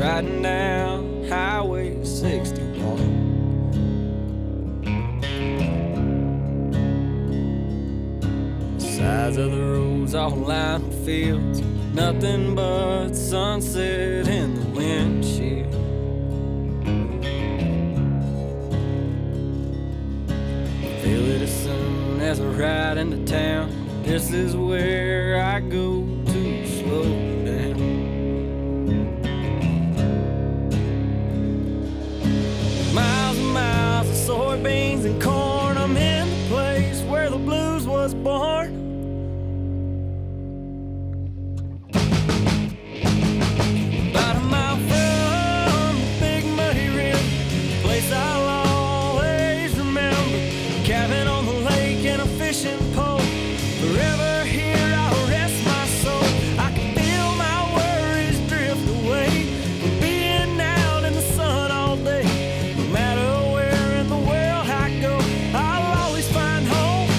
riding down Highway 61. Sides of the roads all lined with fields, nothing but sunset in the windshield. Feel it as soon as I ride into town. This is where I go to slow down. Miles and miles of soybeans and corn. I'm in the place where the blues was born. About a mile from the big muddy river, place I'll always remember. Cabin on the lake and a fishing pole. Forever here I'll rest my soul. I can feel my worries drift away from being out in the sun all day. No matter where in the world I go, I'll always find home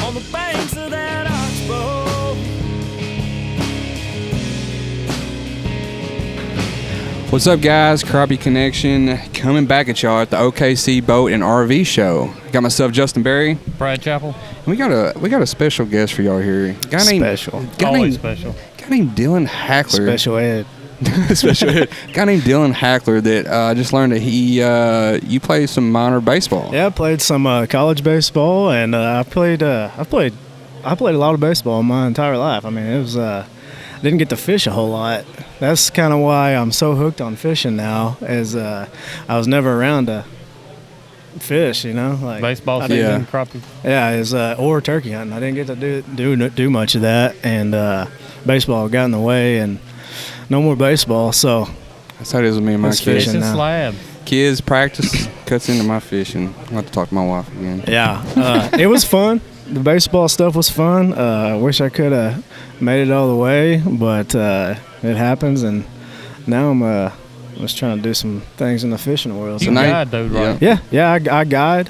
on the banks of that oxbow. What's up, guys? Crappie Connection coming back at y'all at the OKC Boat and RV Show. Got myself Justin Berry. Brad Chappell. And we got a special guest for y'all here. Always special. Guy named Dillon Hackler. Special ed. Special ed. Guy named Dillon Hackler that I just learned that you play some minor baseball. Yeah, I played some college baseball, and I played a lot of baseball my entire life. I mean, it was I didn't get to fish a whole lot. That's kind of why I'm so hooked on fishing now, as I was never around to fish, like Baseball season, crappie. Yeah, or turkey hunting. I didn't get to do much of that, and baseball got in the way, and no more baseball. So that's how it is with me and my kids. Fishing now. Slab. Kids practice cuts into my fishing. I'll have to talk to my wife again. Yeah, it was fun. The baseball stuff was fun. I wish I could have made it all the way, but it happens, and now I'm just trying to do some things in the fishing world. You guide, though, right? Yeah, I guide.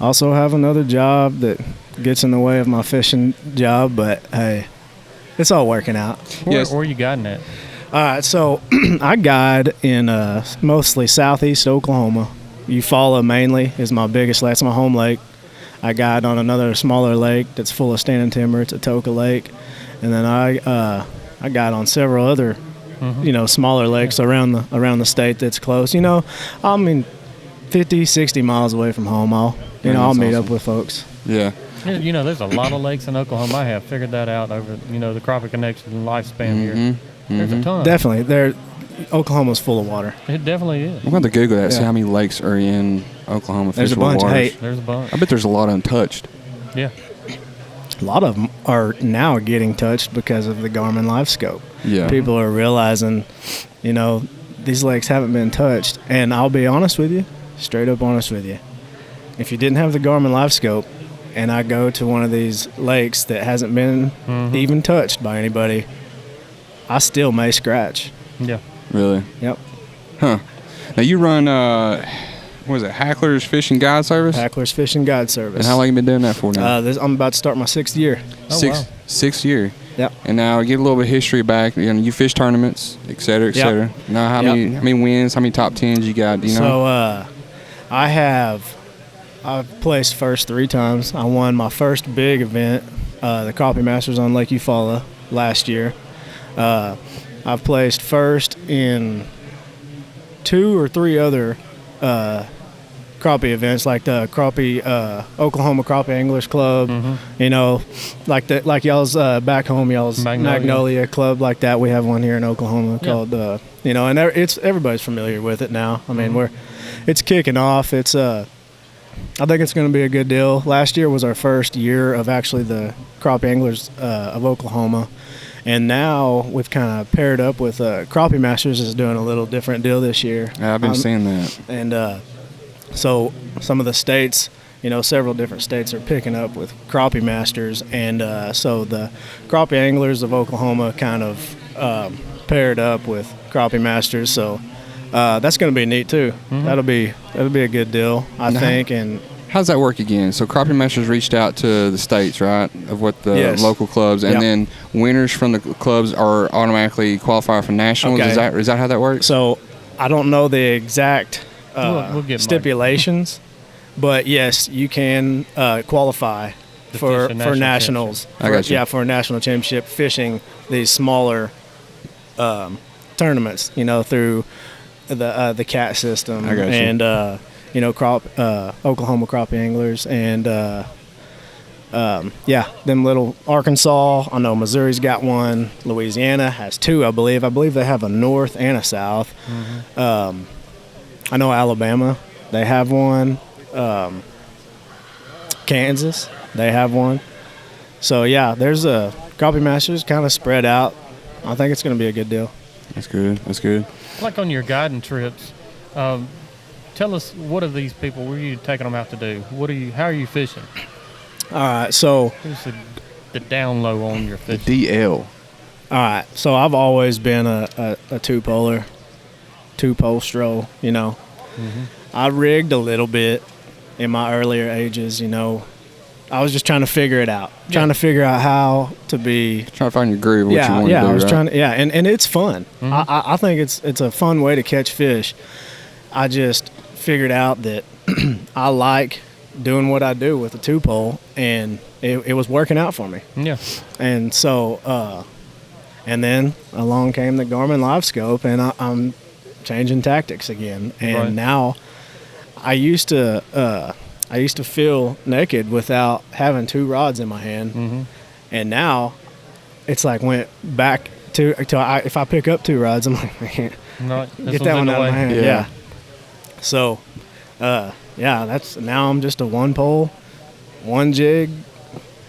Also have another job that gets in the way of my fishing job, but hey, it's all working out. Where are you guiding at? All right, so I guide in mostly southeast Oklahoma. Eufaula mainly is my biggest lake. It's my home lake. I guide on another smaller lake that's full of standing timber. It's a Toka Lake. And then I guide on several other, smaller lakes around the state that's close. I mean, 50, 60 miles away from home. I'll meet up with folks. Yeah. There's a lot of lakes in Oklahoma. I have figured that out over, the Crappie Connection lifespan here. There's a ton. Definitely. Oklahoma's full of water. It definitely is. I'm going to Google that, see how many lakes are in Oklahoma. There's a bunch. There's a bunch. I bet there's a lot untouched. Yeah. A lot of them are now getting touched because of the Garmin LiveScope. Yeah. People are realizing, these lakes haven't been touched. And I'll be honest with you, straight up honest with you. If you didn't have the Garmin LiveScope and I go to one of these lakes that hasn't been even touched by anybody, I still may scratch. Yeah. Really? Yep. Huh. Now you run, what is it, Hackler's Fishing Guide Service? Hackler's Fishing Guide Service. And how long have you been doing that for now? I'm about to start my 6th year. Sixth year. Yep. And now get a little bit of history back. You fish tournaments, et cetera, et cetera. Now how many wins, how many top 10s you got? Do you know? So I've placed first 3 times. I won my first big event, the Crappie Masters on Lake Eufaula last year. I've placed first in 2 or 3 other crappie events, like the Crappie Oklahoma Crappie Anglers Club. Like y'all's back home, y'all's Magnolia Club, like that. We have one here in Oklahoma called and everybody's familiar with it now. I mean, it's kicking off. I think it's going to be a good deal. Last year was our first year of actually the Crappie Anglers of Oklahoma. And now we've kind of paired up with Crappie Masters is doing a little different deal this year. Yeah, I've been seeing that. And so some of the states, several different states are picking up with Crappie Masters. And so the Crappie Anglers of Oklahoma kind of paired up with Crappie Masters. So that's going to be neat too. That'll be a good deal, I think. And how does that work again? So Crappie Masters reached out to the states, right, of what the local clubs, and then winners from the clubs are automatically qualified for nationals. Okay. Is that how that works? So I don't know the exact We'll get stipulations, but yes, you can qualify for fish a national nationals. I got you. For a national championship fishing these smaller tournaments. Through the CAT system I got you. and Oklahoma crappie anglers and them little Arkansas. I know Missouri's got one. Louisiana has two, I believe. I believe they have a north and a south. I know Alabama, they have one. Kansas, they have one. So yeah, there's a Crappie Masters kind of spread out. I think it's going to be a good deal. That's good. That's good. Like on your guiding trips, tell us, what are these people? What are you taking them out to do? How are you fishing? All right, so Who's the down low on your The fishing? DL. all right, so I've always been a two-pole stroll. I rigged a little bit in my earlier ages. I was just trying to figure it out, trying to figure out how to be. Trying to find your groove. What you want to do. I was right? trying to, and it's fun. I think it's a fun way to catch fish. I just figured out that I like doing what I do with a two-pole, and it was working out for me. Yeah. And so, and then along came the Garmin Live Scope, and I'm changing tactics again. And Right. now, I used to feel naked without having two rods in my hand, and now it's like went back to if I pick up two rods, I'm like, I can't Right. get that one out of my hand. Yeah. Yeah. So, that's now I'm just a one pole, one jig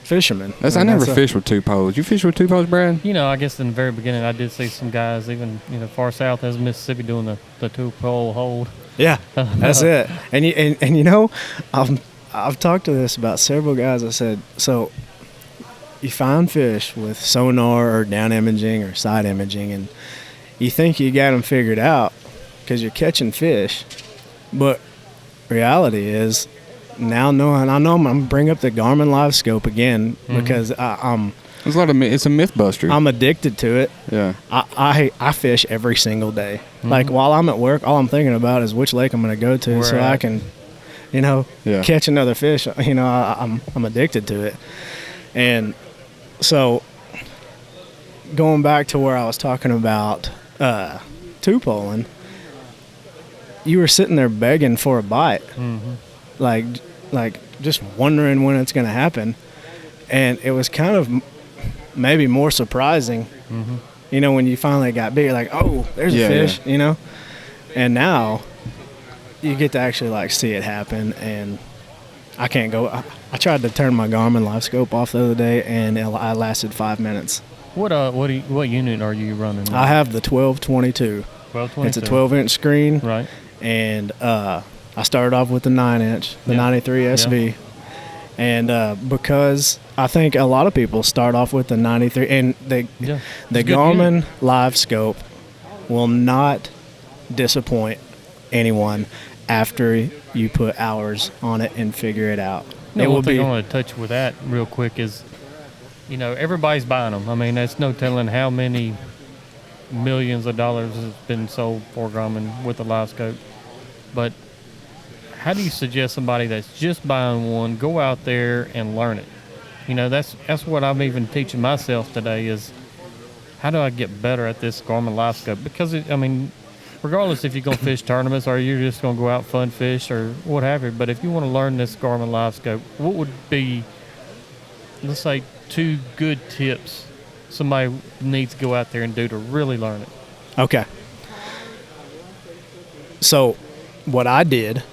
fisherman. I And never that's fished with two poles. You fish with two poles, Brad? I guess in the very beginning, I did see some guys, even far south as Mississippi, doing the two-pole hold. Yeah, that's it. And I've talked to this about several guys. I said, so you find fish with sonar or down imaging or side imaging, and you think you got them figured out because you're catching fish, but reality is, now knowing, I know I'm gonna bring up the Garmin Live Scope again because There's a lot of it's a myth buster. I'm addicted to it. Yeah. I fish every single day. Like while I'm at work, all I'm thinking about is which lake I'm going to go to, Where so at? I can, Yeah. catch another fish. I'm addicted to it. And so going back to where I was talking about two-poling, you were sitting there begging for a bite, like just wondering when it's going to happen, and it was kind of maybe more surprising, when you finally got big, like, oh, there's a fish, and now you get to actually see it happen. And I can't go. I tried to turn my Garmin Live Scope off the other day, and I lasted 5 minutes. What unit are you running? I have the 1222. 1222. It's a 12-inch screen, Right. and I started off with the 9-inch, the 93 SV. And because I think a lot of people start off with the 93, and the It's a good Garmin unit. Live Scope will not disappoint anyone after you put hours on it and figure it out. No, it will one thing be. I want to touch with that real quick is, everybody's buying them. I mean, there's no telling how many millions of dollars has been sold for Garmin with the Live Scope. But how do you suggest somebody that's just buying one go out there and learn it? That's what I'm even teaching myself today is, how do I get better at this Garmin Live Scope? Because regardless if you're going to fish tournaments or you're just going to go out fun fish or what have you, but if you want to learn this Garmin Live Scope, what would be, let's say, 2 good tips somebody needs to go out there and do to really learn it? Okay. So what I did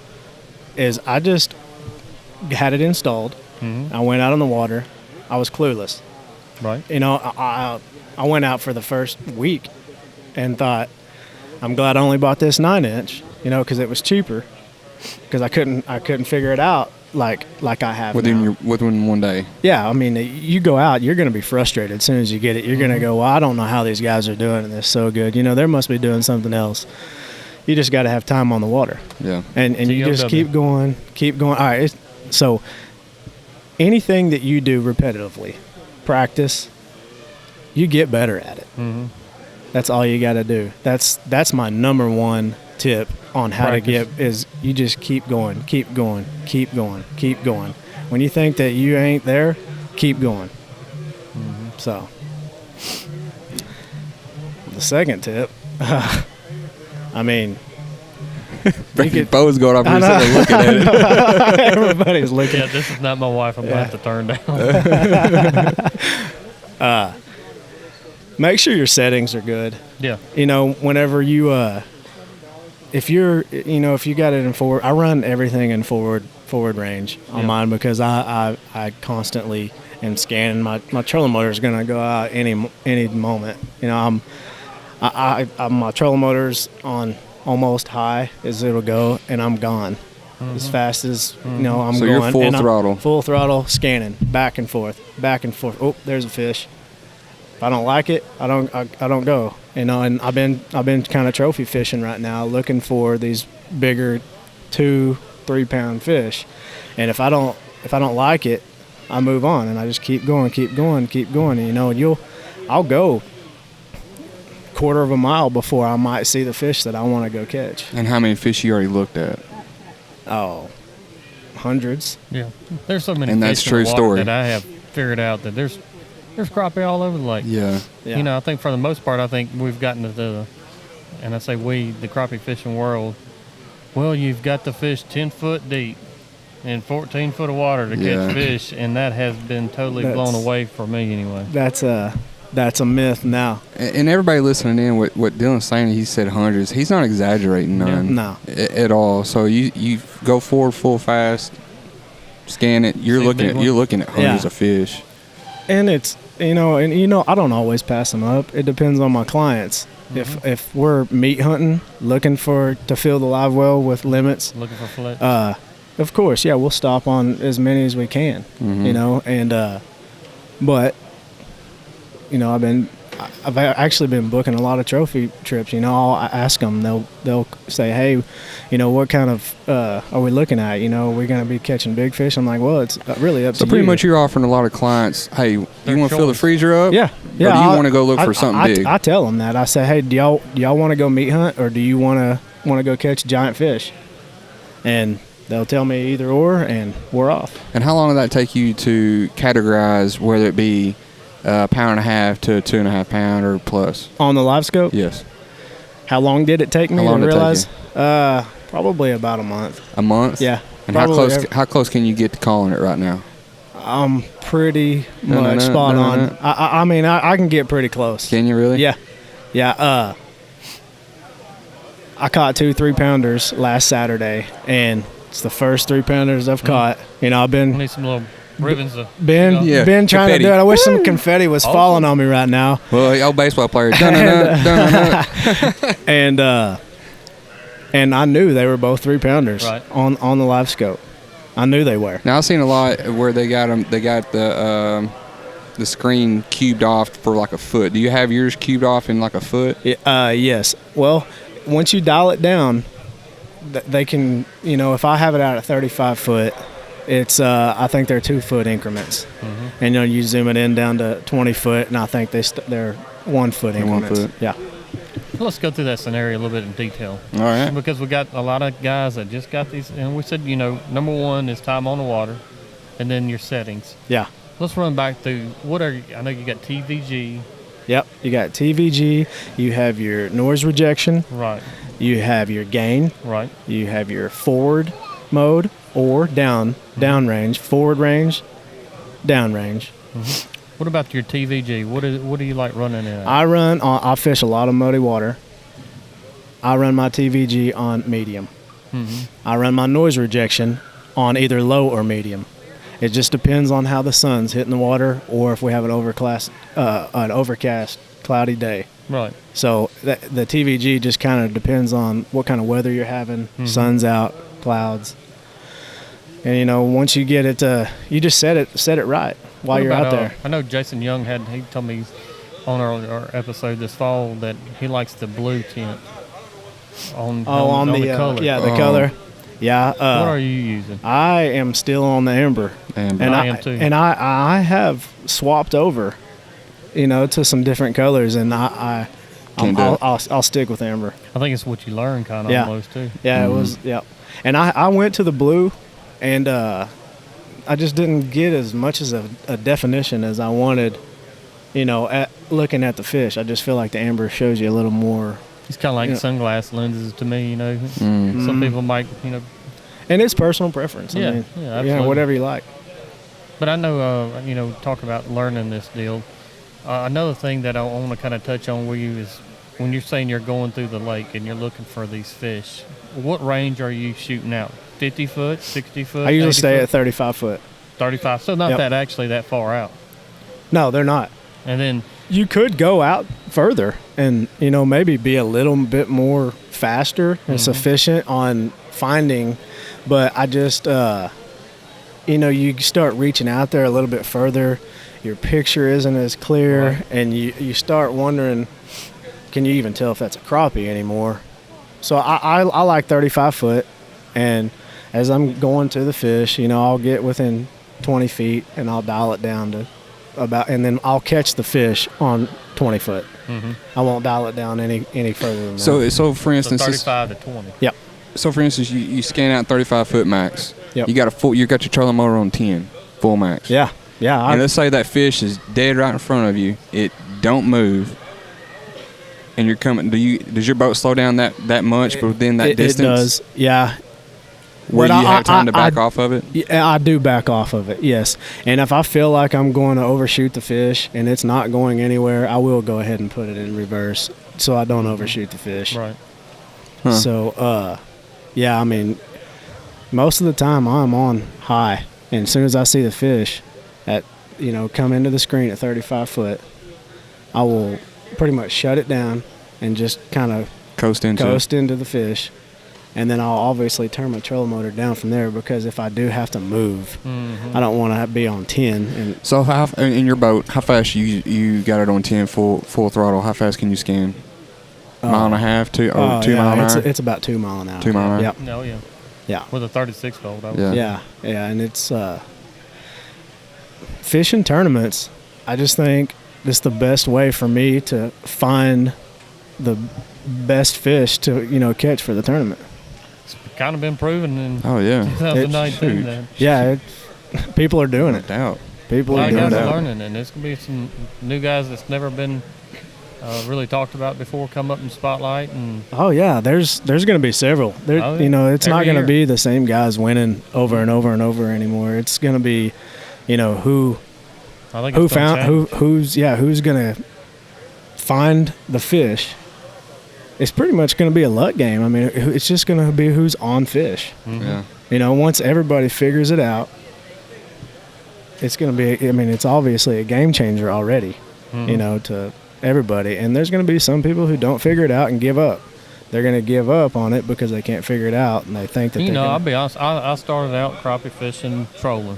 is I just had it installed. I went out on the water. I was clueless. Right. I went out for the first week and thought, I'm glad I only bought this 9-inch, because it was cheaper, because I couldn't figure it out like I have now. Within one day. Yeah, I mean, you go out, you're going to be frustrated as soon as you get it. You're going to go, well, I don't know how these guys are doing this so good. There must be doing something else. You just got to have time on the water. Yeah. And you just keep going. All right, so anything that you do repetitively, practice, you get better at it. That's all you got to do. That's my number one tip on how Practice. to get is you just keep going, keep going, keep going, keep going. When you think that you ain't there, keep going. So the second tip, I mean, Your bow's going off. You're sitting there looking at it. everybody's looking. Yeah, this is not my wife. I'm going to have to turn down. Make sure your settings are good. Yeah. You know, whenever you, if you got it in forward, I run everything in forward range on mine because I constantly am scanning. My trolling motor is going to go out any moment. You know, my trolling motor's on almost high as it'll go, and I'm gone as fast as I'm going. So you're full throttle. Full throttle, scanning back and forth, back and forth. Oh, there's a fish. If I don't like it, I don't go. You know, and I've been kind of trophy fishing right now, looking for these bigger 2-3 pound fish. And if I don't like it, I move on and I just keep going. And, you know, I'll go quarter of a mile before I might see the fish that I want to go catch. And how many fish you already looked at? Oh, hundreds. Yeah. There's so many And that's fish in the true water story. that I have figured out that there's crappie all over the lake. Yeah. Yeah. You know, I think for the most part, I think we've gotten to and I say we, the crappie fishing world, well, you've got to fish 10 foot deep in 14 foot of water to Yeah. catch fish, and that has been totally blown away for me anyway. That's a myth now. And everybody listening in, what Dillon's saying, he said hundreds. He's not exaggerating none. No. At all. So you go forward full fast, scan it. You're See a big one? looking at hundreds Yeah. of fish. And it's I don't always pass them up. It depends on my clients. If we're meat hunting, looking to fill the live well with limits, Looking for fillets. of course, yeah, we'll stop on as many as we can. You know, and but you know, I've actually been booking a lot of trophy trips. You know, I'll ask them. They'll say, hey, you know, what kind of are we looking at? You know, are we going to be catching big fish? I'm like, well, it's really up to you. So pretty much you're offering a lot of clients, hey, you want to fill the freezer up? Yeah. Or do you want to go look for something big? I tell them that. I say, hey, do y'all want to go meat hunt, or do you want to go catch giant fish? And they'll tell me either or, and we're off. And how long did that take you to categorize, whether it be a pound and a half to 2.5 pound or plus? On the live scope? Yes. How long did it take me How long to did it take realize? Probably about a month. A month? Yeah. And how close can you get to calling it right now? I'm pretty much spot on. I mean, I can get pretty close. Can you really? Yeah. Yeah. I caught 2 3-pounders last Saturday, and it's the first 3-pounders I've caught. You know, I've I been need some little ribbons to trying confetti. to do it. I wish some confetti was falling on me right now. Well, old baseball player. Dun-dun-dun. And I knew they were both 3-pounders Right. on the live scope. I knew they were. Now, I've seen a lot where they got them. They got the screen cubed off for like a foot. Do you have yours cubed off in like a foot? Yes. Well, once you dial it down, they can, you know, if I have it out at 35 foot, it's I think they're 2 foot increments. And you know, you zoom it in down to 20 foot, and I think they're 1 foot increments. 1 foot. Yeah. Let's go through that scenario a little bit in detail. All right. Because we got a lot of guys that just got these, and we said, you know, number one is time on the water, and then your settings. Yeah. Let's run back through I know you got TVG. Yep. You got TVG. You have your noise rejection. Right. You have your gain. Right. You have your forward mode or down range, forward range, down range. What about your TVG? What do you like running in? I fish a lot of muddy water. I run my TVG on medium. I run my noise rejection on either low or medium. It just depends on how the sun's hitting the water, or if we have an overcast, cloudy day. Right. So the TVG just kind of depends on what kind of weather you're having. Sun's out, clouds, and you know, once you get it, you just set it right while you're out there. I know Jason Young he told me on our episode this fall that he likes the blue tint on the color. The color. Yeah. What are you using? I am still on the amber. And I am too. And I have swapped over, you know, to some different colors, and I Can't do it. I'll stick with amber. I think it's what you learn kind of Yeah. almost too. Yeah, it was. Yeah, and I went to the blue, and I just didn't get as much as a definition as I wanted. At looking at the fish, I just feel like the amber shows you a little more. It's kind of like sunglass lenses to me. Mm. Some people might, And it's personal preference. Yeah, I mean, yeah, absolutely. whatever you like. But I know, talk about learning this deal. Another thing that I want to kind of touch on with you is when you're saying you're going through the lake and you're looking for these fish, what range are you shooting out? 50 foot, 60 foot? I usually 80 stay foot? at 35 foot. 35. So not Yep. that far out. No, they're not. And then You could go out further and maybe be a little bit more faster and sufficient on finding, but I just you start reaching out there a little bit further, your picture isn't as clear, Right. and you start wondering, can you even tell if that's a crappie anymore? So I like 35 foot, and as I'm going to the fish, I'll get within 20 feet and I'll dial it down to about, and then I'll catch the fish on 20 foot. I won't dial it down any further than that. So for instance, 35 to 20. Yep. So for instance, you scan out 35 foot max. Yep. You got your trolling motor on 10 full max. Yeah. And let's say that fish is dead right in front of you. It don't move. And you're coming. Does your boat slow down that much within that distance? It does. Yeah. Where But you have time to back off of it? Yeah, I do back off of it, yes. And if I feel like I'm going to overshoot the fish and it's not going anywhere, I will go ahead and put it in reverse so I don't overshoot the fish. Right. Huh. So, yeah, I mean, most of the time I'm on high. And as soon as I see the fish come into the screen at 35 foot, I will pretty much shut it down and just kind of Coast into the fish. And then I'll obviously turn my trolling motor down from there, because if I do have to move, I don't want to be on 10. And So how in your boat, how fast you got it on 10 full throttle? How fast can you scan? Mile and a half, 2 mile an hour? It's about 2 mile an hour. 2 mile an hour? Yep. No, yeah. Yeah. With a 36 volt. Yeah. Yeah, and it's fishing tournaments. I just think it's the best way for me to find the best fish to catch for the tournament. It's kind of been proven in Oh yeah. 2019. Then. Yeah, people are doing No it. doubt. People A lot are of doing guys are it. learning, and there's going to be some new guys that's never been really talked about before come up in spotlight. And Oh yeah, there's going to be several. There, Oh, yeah. it's not Every going to year. be the same guys winning over and over and over anymore. It's going to be, who I think who it's gonna found change. who's going to find the fish. It's pretty much going to be a luck game. I mean, it's just going to be who's on fish. Yeah. Once everybody figures it out, it's going to be. I mean, it's obviously a game changer already. To everybody. And there's going to be some people who don't figure it out and give up. They're going to give up on it because they can't figure it out, and they think that I'll be honest. I started out crappie fishing, trolling,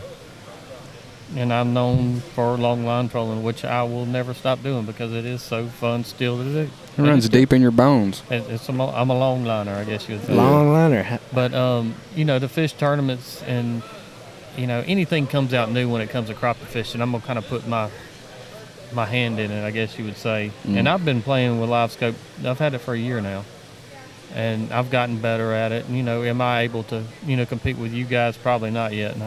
and I'm known for long line trolling, which I will never stop doing because it is so fun still to do. It runs deep in your bones. I'm a long liner, I guess you would say. long liner. But the fish tournaments and anything comes out new when it comes to crappie fishing, I'm gonna kind of put my hand in it, I guess you would say. And I've been playing with live scope. I've had it for a year now, and I've gotten better at it. And, am I able to compete with you guys? Probably not yet. And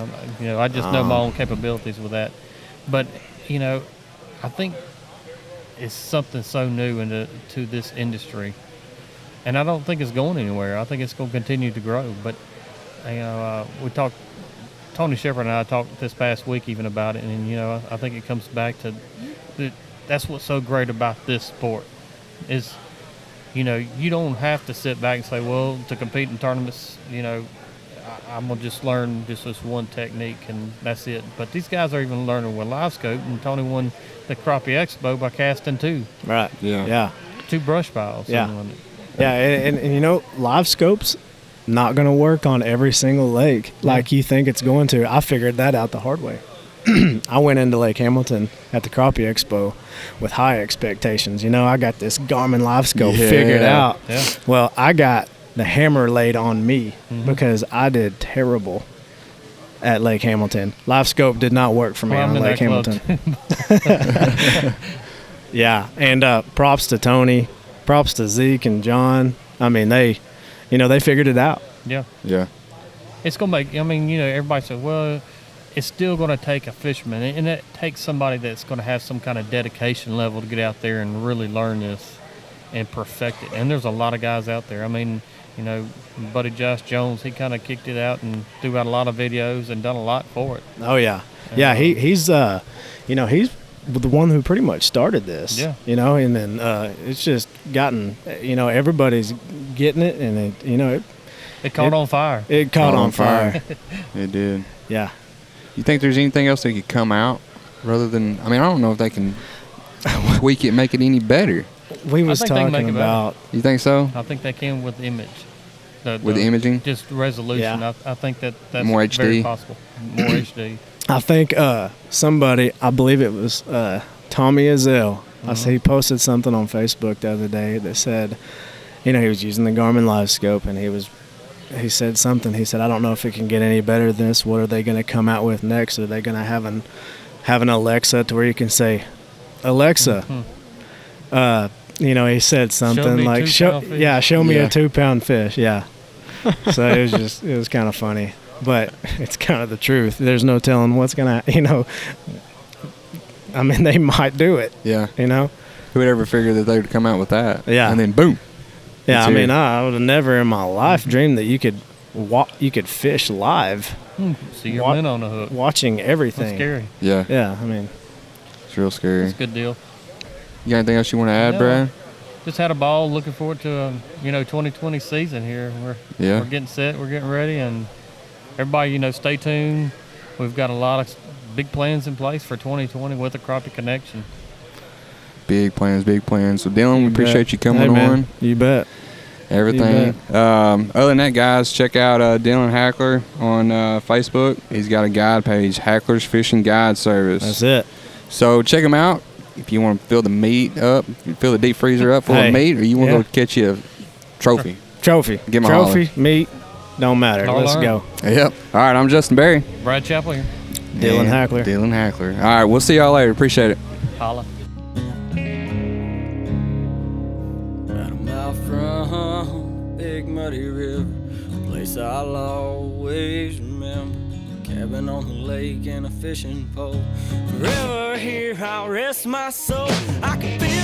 I just know my own capabilities with that. But I think it's something so new to this industry, and I don't think it's going anywhere. I think it's going to continue to grow. But we talked. Tony Shepard and I talked this past week even about it, and I think it comes back to that's what's so great about this sport is you don't have to sit back and say, well, to compete in tournaments, I'm gonna just learn just this one technique and that's it. But these guys are even learning with live scope, and Tony won the Crappie Expo by casting two Right. Yeah. brush piles. Yeah. And Yeah, and live scopes not going to work on every single lake like you think it's going to. I figured that out the hard way. I went into Lake Hamilton at the Crappie Expo with high expectations. I got this Garmin live scope figured out. Yeah. Well, I got the hammer laid on me because I did terrible at Lake Hamilton. Live scope did not work for me Well, I'm on in Lake that club Hamilton. Yeah, and props to Tony. props to Zeke and John. I mean, they figured it out. Yeah. Yeah. It's going to make, I mean, everybody says, well, it's still going to take a fisherman. And it takes somebody that's going to have some kind of dedication level to get out there and really learn this and perfect it. And there's a lot of guys out there. I mean, buddy Josh Jones, he kind of kicked it out and threw out a lot of videos and done a lot for it. Oh, yeah. Yeah, he's the one who pretty much started this. Yeah. And then it's just gotten, everybody's getting it, and it caught on fire. It caught on fire. It did. Yeah. You think there's anything else that could come out rather than? I mean, I don't know if they can tweak it, make it any better. We was I think they can talking make it about. You think so? I think they can with the image. With the imaging? Just resolution. Yeah. I think that's more very HD. possible. More HD. I think somebody, I believe it was Tommy Azell. I see he posted something on Facebook the other day that said, he was using the Garmin Live Scope, and he said something. He said, I don't know if it can get any better than this. What are they going to come out with next? Are they going to have an Alexa to where you can say, Alexa, he said something like, show me a 2-pound fish. Yeah. So it was kind of funny, but it's kind of the truth. There's no telling what's going to, I mean, they might do it. Yeah. Who would ever figure that they would come out with that? Yeah. And then boom. Yeah, I mean, I would have never in my life dreamed that you could fish live. See your men on the hook. Watching everything. That's scary. Yeah. Yeah, I mean. It's real scary. It's a good deal. You got anything else you want to add, No. Brad? Just had a ball. Looking forward to 2020 season here. We're getting set. We're getting ready, and everybody, stay tuned. We've got a lot of big plans in place for 2020 with the Crappie Connection. Big plans. So Dillon, we appreciate you coming Hey, man. on. You bet. Everything. Other than that, guys, check out Dillon Hackler on Facebook. He's got a guide page, Hackler's Fishing Guide Service. That's it. So check him out. If you want to fill the meat up, fill the deep freezer up full of meat, or you want to go catch you a trophy. Give me a trophy, holler. meat, don't matter. Let's go. Yep. All right, I'm Justin Berry. Brad Chappell here. Dillon Hackler. Dillon Hackler. All right, we'll see y'all later. Appreciate it. Holla. About a mile from the big muddy river, a place I'll always remember. Cabin on the lake and a fishing pole. Forever here I'll rest my soul. I can feel